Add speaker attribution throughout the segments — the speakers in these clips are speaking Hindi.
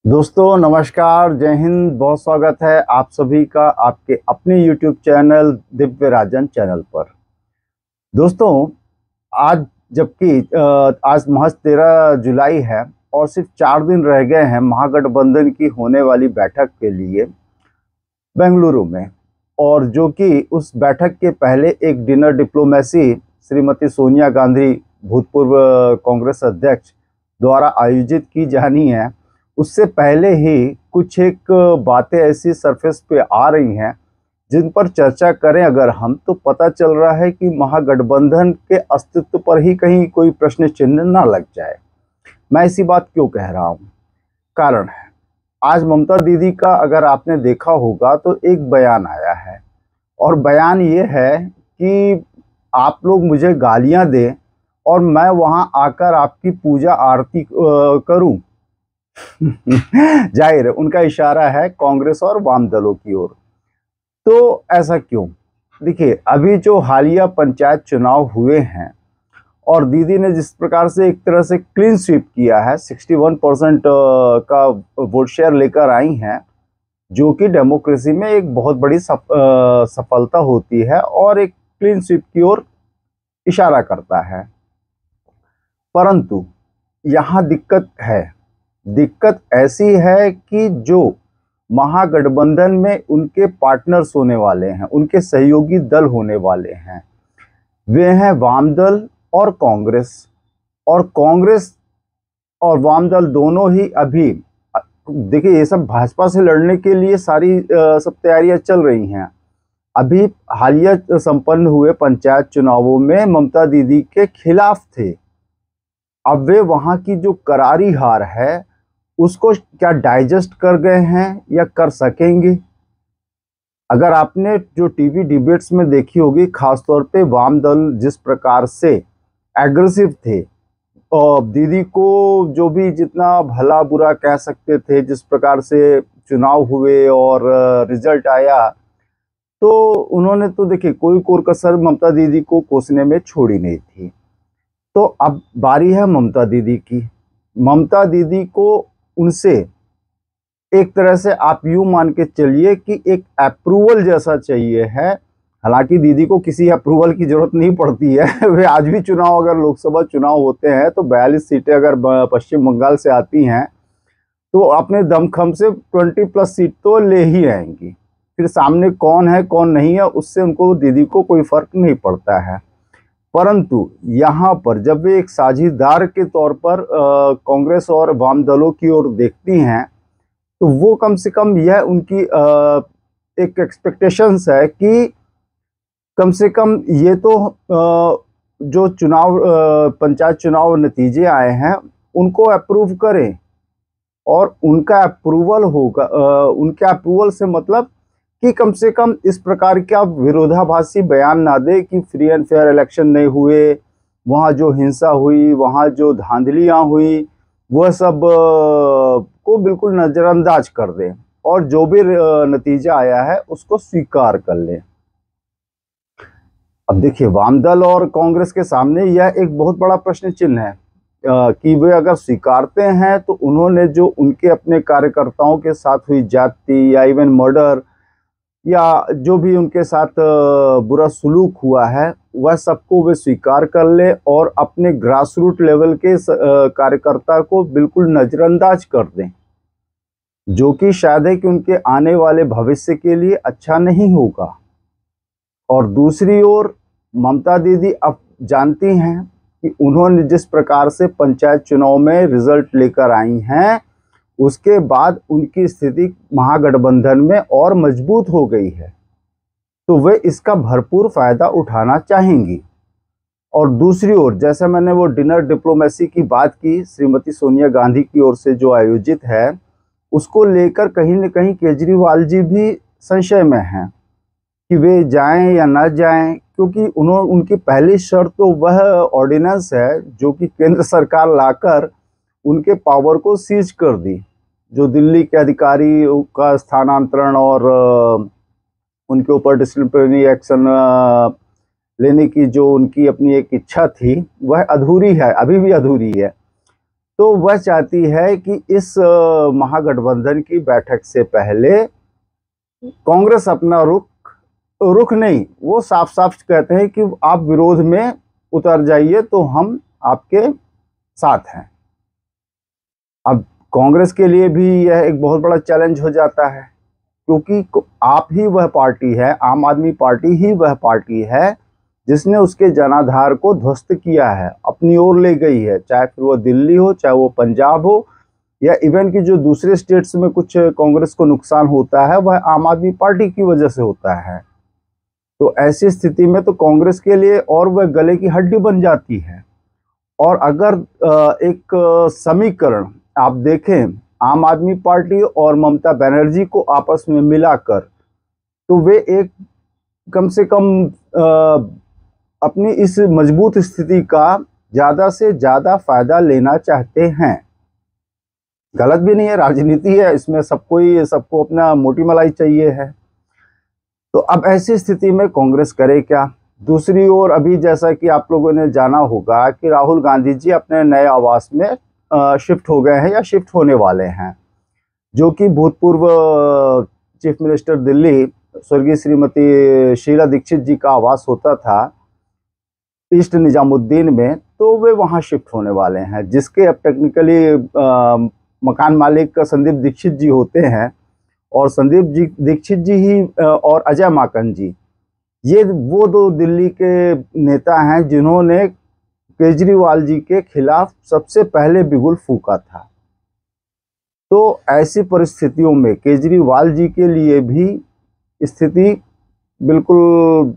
Speaker 1: दोस्तों नमस्कार, जय हिंद। बहुत स्वागत है आप सभी का आपके अपने YouTube चैनल दिव्य राजन चैनल पर। दोस्तों आज जबकि आज महज 13 जुलाई है और सिर्फ 4 दिन रह गए हैं महागठबंधन की होने वाली बैठक के लिए बेंगलुरु में, और जो कि उस बैठक के पहले एक डिनर डिप्लोमेसी श्रीमती सोनिया गांधी भूतपूर्व कांग्रेस अध्यक्ष द्वारा आयोजित की जानी है। उससे पहले ही कुछ एक बातें ऐसी सरफेस पे आ रही हैं जिन पर चर्चा करें अगर हम, तो पता चल रहा है कि महागठबंधन के अस्तित्व पर ही कहीं कोई प्रश्न चिन्ह ना लग जाए। मैं ऐसी बात क्यों कह रहा हूँ? कारण है, आज ममता दीदी का अगर आपने देखा होगा तो एक बयान आया है, और बयान ये है कि आप लोग मुझे गालियां दें और मैं वहां आकर आपकी पूजा आरती करूं। जाहिर है उनका इशारा है कांग्रेस और वाम दलों की ओर। तो ऐसा क्यों? देखिए, अभी जो हालिया पंचायत चुनाव हुए हैं और दीदी ने जिस प्रकार से एक तरह से क्लीन स्वीप किया है, 61% का वोट शेयर लेकर आई हैं, जो कि डेमोक्रेसी में एक बहुत बड़ी सफलता होती है और एक क्लीन स्वीप की ओर इशारा करता है। परंतु यहाँ दिक्कत है। दिक्कत ऐसी है कि जो महागठबंधन में उनके पार्टनर्स होने वाले हैं, उनके सहयोगी दल होने वाले हैं, वे हैं वाम दल और कांग्रेस। और कांग्रेस और वाम दल दोनों ही अभी देखिए, ये सब भाजपा से लड़ने के लिए सारी सब तैयारियां चल रही हैं। अभी हालिया संपन्न हुए पंचायत चुनावों में ममता दीदी के खिलाफ थे। अब वे वहां की जो करारी हार है उसको क्या डाइजेस्ट कर गए हैं या कर सकेंगे? अगर आपने जो टीवी डिबेट्स में देखी होगी, खासतौर पे वाम दल जिस प्रकार से एग्रेसिव थे और दीदी को जो भी जितना भला बुरा कह सकते थे, जिस प्रकार से चुनाव हुए और रिजल्ट आया, तो उन्होंने तो देखिए कोई कोर कसर ममता दीदी को कोसने में छोड़ी नहीं थी। तो अब बारी है ममता दीदी की। ममता दीदी को उनसे एक तरह से आप यूं मान के चलिए कि एक अप्रूवल जैसा चाहिए है। हालांकि दीदी को किसी अप्रूवल की जरूरत नहीं पड़ती है। वे आज भी चुनाव, अगर लोकसभा चुनाव होते हैं तो 42 सीटें अगर पश्चिम बंगाल से आती हैं तो अपने दमखम से 20+ सीट तो ले ही आएंगी। फिर सामने कौन है कौन नहीं है उससे उनको, दीदी को कोई फर्क नहीं पड़ता है। परंतु यहाँ पर जब वे एक साझीदार के तौर पर कांग्रेस और वाम दलों की ओर देखती हैं, तो वो कम से कम यह उनकी एक एक्सपेक्टेशंस है कि कम से कम ये तो जो चुनाव पंचायत चुनाव नतीजे आए हैं उनको अप्रूव करें, और उनका अप्रूवल होगा। उनके अप्रूवल से मतलब कि कम से कम इस प्रकार का विरोधाभासी बयान ना दे कि फ्री एंड फेयर इलेक्शन नहीं हुए, वहाँ जो हिंसा हुई, वहाँ जो धांधलियाँ हुई, वह सब को बिल्कुल नज़रअंदाज कर दें और जो भी नतीजा आया है उसको स्वीकार कर लें। अब देखिए, वाम दल और कांग्रेस के सामने यह एक बहुत बड़ा प्रश्न चिन्ह है कि वे अगर स्वीकारते हैं तो उन्होंने जो उनके अपने कार्यकर्ताओं के साथ हुई जाति या इवन मर्डर या जो भी उनके साथ बुरा सुलूक हुआ है, वह सबको वे स्वीकार कर ले और अपने ग्रास रूट लेवल के कार्यकर्ता को बिल्कुल नज़रअंदाज कर दें, जो कि शायद है कि उनके आने वाले भविष्य के लिए अच्छा नहीं होगा। और दूसरी ओर ममता दीदी अब जानती हैं कि उन्होंने जिस प्रकार से पंचायत चुनाव में रिजल्ट लेकर आई हैं, उसके बाद उनकी स्थिति महागठबंधन में और मजबूत हो गई है, तो वे इसका भरपूर फायदा उठाना चाहेंगी। और दूसरी ओर, जैसे मैंने वो डिनर डिप्लोमेसी की बात की श्रीमती सोनिया गांधी की ओर से जो आयोजित है, उसको लेकर कहीं न कहीं केजरीवाल जी भी संशय में हैं कि वे जाएं या ना जाएं, क्योंकि उनकी पहली शर्त तो वह ऑर्डिनेंस है जो कि केंद्र सरकार लाकर उनके पावर को सीज कर दी, जो दिल्ली के अधिकारी का स्थानांतरण और उनके ऊपर डिसिप्लिनरी एक्शन लेने की जो उनकी अपनी एक इच्छा थी, वह अधूरी है, अभी भी अधूरी है। तो वह चाहती है कि इस महागठबंधन की बैठक से पहले कांग्रेस अपना रुख नहीं, वो साफ साफ कहते हैं कि आप विरोध में उतर जाइए तो हम आपके साथ हैं। अब कांग्रेस के लिए भी यह एक बहुत बड़ा चैलेंज हो जाता है, क्योंकि आप ही वह पार्टी है, आम आदमी पार्टी ही वह पार्टी है जिसने उसके जनाधार को ध्वस्त किया है, अपनी ओर ले गई है, चाहे फिर वो दिल्ली हो, चाहे वो पंजाब हो, या इवन कि जो दूसरे स्टेट्स में कुछ कांग्रेस को नुकसान होता है वह आम आदमी पार्टी की वजह से होता है। तो ऐसी स्थिति में तो कांग्रेस के लिए और वह गले की हड्डी बन जाती है। और अगर एक समीकरण आप देखें आम आदमी पार्टी और ममता बनर्जी को आपस में मिलाकर, तो वे एक कम से कम अपनी इस मजबूत स्थिति का ज़्यादा से ज़्यादा फायदा लेना चाहते हैं। गलत भी नहीं है, राजनीति है, इसमें सबको अपना मोटी मलाई चाहिए है। तो अब ऐसी स्थिति में कांग्रेस करे क्या? दूसरी ओर अभी जैसा कि आप लोगों ने जाना होगा कि राहुल गांधी जी अपने नए आवास में शिफ्ट हो गए हैं या शिफ्ट होने वाले हैं, जो कि भूतपूर्व चीफ मिनिस्टर दिल्ली स्वर्गीय श्रीमती शीला दीक्षित जी का आवास होता था ईस्ट निजामुद्दीन में, तो वे वहां शिफ्ट होने वाले हैं, जिसके अब टेक्निकली मकान मालिक संदीप दीक्षित जी होते हैं। और संदीप दीक्षित जी ही और अजय माकन जी, ये वो दो दिल्ली के नेता हैं जिन्होंने केजरीवाल जी के खिलाफ सबसे पहले बिगुल फूंका था। तो ऐसी परिस्थितियों में केजरीवाल जी के लिए भी स्थिति बिल्कुल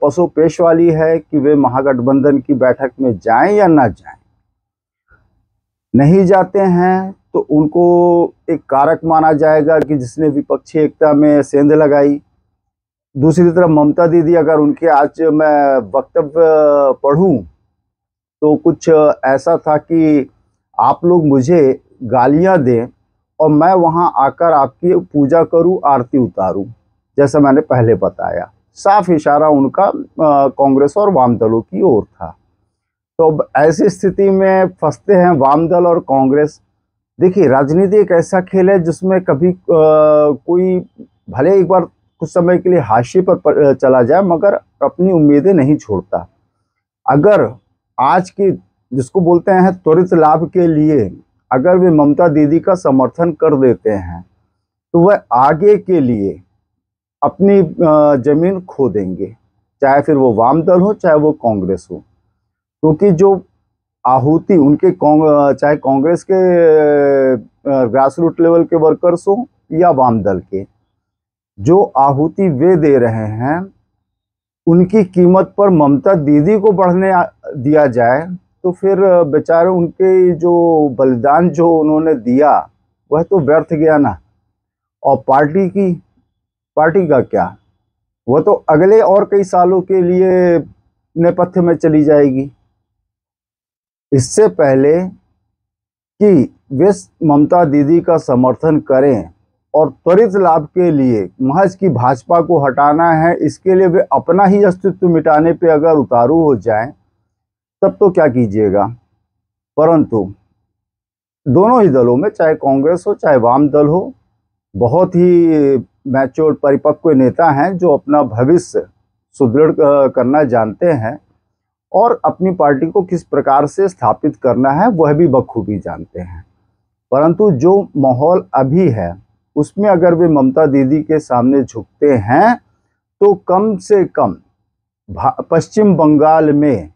Speaker 1: पसोपेश वाली है कि वे महागठबंधन की बैठक में जाएं या ना जाएं। नहीं जाते हैं तो उनको एक कारक माना जाएगा कि जिसने विपक्षी एकता में सेंध लगाई। दूसरी तरफ ममता दीदी, अगर उनके आज मैं वक्तव्य पढ़ूं तो कुछ ऐसा था कि आप लोग मुझे गालियां दें और मैं वहां आकर आपकी पूजा करूं, आरती उतारूं, जैसा मैंने पहले बताया। साफ इशारा उनका कांग्रेस और वाम दलों की ओर था। तो अब ऐसी स्थिति में फंसते हैं वाम दल और कांग्रेस। देखिए, राजनीति एक ऐसा खेल है जिसमें कभी कोई भले एक बार कुछ समय के लिए हाशिए पर चला जाए, मगर अपनी उम्मीदें नहीं छोड़ता। अगर आज की जिसको बोलते हैं त्वरित लाभ के लिए अगर वे ममता दीदी का समर्थन कर देते हैं तो वह आगे के लिए अपनी जमीन खो देंगे, चाहे फिर वो वाम दल हो चाहे वो कांग्रेस हो। क्योंकि जो आहुति उनके चाहे कांग्रेस के ग्रास रूट लेवल के वर्कर्स हो या वाम दल के, जो आहुति वे दे रहे हैं उनकी कीमत पर ममता दीदी को बढ़ने दिया जाए तो फिर बेचारे उनके जो बलिदान जो उन्होंने दिया वह तो व्यर्थ गया ना। और पार्टी का क्या, वह तो अगले और कई सालों के लिए नेपथ्य में चली जाएगी। इससे पहले कि वे ममता दीदी का समर्थन करें और त्वरित लाभ के लिए महज की भाजपा को हटाना है, इसके लिए वे अपना ही अस्तित्व मिटाने पे अगर उतारू हो जाएं तब तो क्या कीजिएगा। परंतु दोनों ही दलों में, चाहे कांग्रेस हो चाहे वाम दल हो, बहुत ही मैच्योर परिपक्व नेता हैं जो अपना भविष्य सुदृढ़ करना जानते हैं और अपनी पार्टी को किस प्रकार से स्थापित करना है वह भी बखूबी जानते हैं। परंतु जो माहौल अभी है उसमें अगर वे ममता दीदी के सामने झुकते हैं तो कम से कम पश्चिम बंगाल में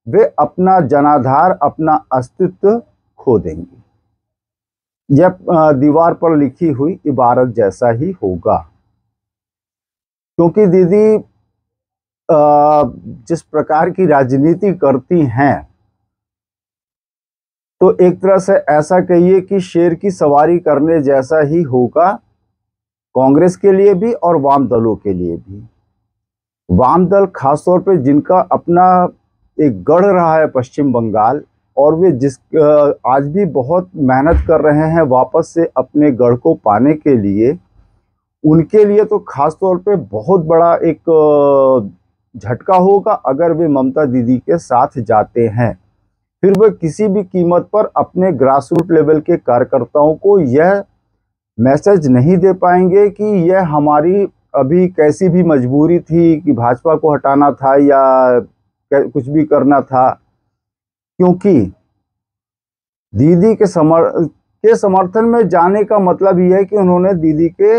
Speaker 1: वे अपना जनाधार, अपना अस्तित्व खो देंगे। यह दीवार पर लिखी हुई इबारत जैसा ही होगा, क्योंकि दीदी जिस प्रकार की राजनीति करती हैं तो एक तरह से ऐसा कहिए कि शेर की सवारी करने जैसा ही होगा, कांग्रेस के लिए भी और वाम दलों के लिए भी। वाम दल खासतौर पे जिनका अपना एक गढ़ रहा है पश्चिम बंगाल, और वे आज भी बहुत मेहनत कर रहे हैं वापस से अपने गढ़ को पाने के लिए, उनके लिए तो खासतौर पे बहुत बड़ा एक झटका होगा अगर वे ममता दीदी के साथ जाते हैं। फिर वह किसी भी कीमत पर अपने ग्रास रूट लेवल के कार्यकर्ताओं को यह मैसेज नहीं दे पाएंगे कि यह हमारी अभी कैसी भी मजबूरी थी कि भाजपा को हटाना था या कुछ भी करना था, क्योंकि दीदी के समर्थन में जाने का मतलब यह है कि उन्होंने दीदी के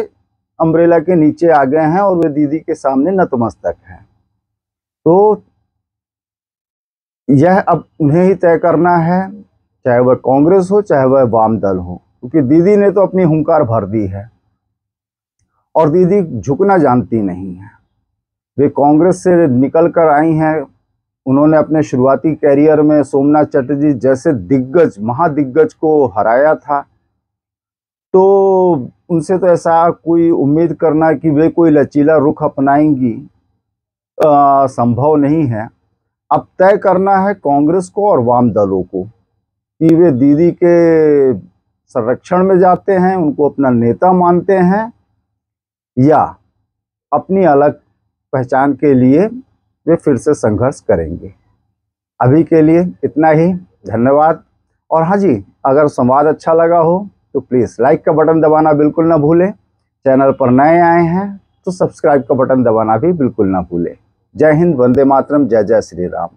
Speaker 1: अम्ब्रेला के नीचे आ गए हैं और वे दीदी के सामने नतमस्तक हैं। तो यह अब उन्हें ही तय करना है, चाहे वह कांग्रेस हो चाहे वह वाम दल हो, क्योंकि दीदी ने तो अपनी हुंकार भर दी है और दीदी झुकना जानती नहीं है। वे कांग्रेस से निकल कर आई हैं, उन्होंने अपने शुरुआती कैरियर में सोमनाथ चटर्जी जैसे दिग्गज महादिग्गज को हराया था, तो उनसे तो ऐसा कोई उम्मीद करना कि वे कोई लचीला रुख अपनाएंगी संभव नहीं है। अब तय करना है कांग्रेस को और वाम दलों को कि वे दीदी के संरक्षण में जाते हैं, उनको अपना नेता मानते हैं, या अपनी अलग पहचान के लिए वे फिर से संघर्ष करेंगे। अभी के लिए इतना ही, धन्यवाद। और हाँ जी, अगर संवाद अच्छा लगा हो तो प्लीज़ लाइक का बटन दबाना बिल्कुल ना भूलें। चैनल पर नए आए हैं तो सब्सक्राइब का बटन दबाना भी बिल्कुल ना भूलें। जय हिंद, वंदे मातरम, जय जय श्री राम।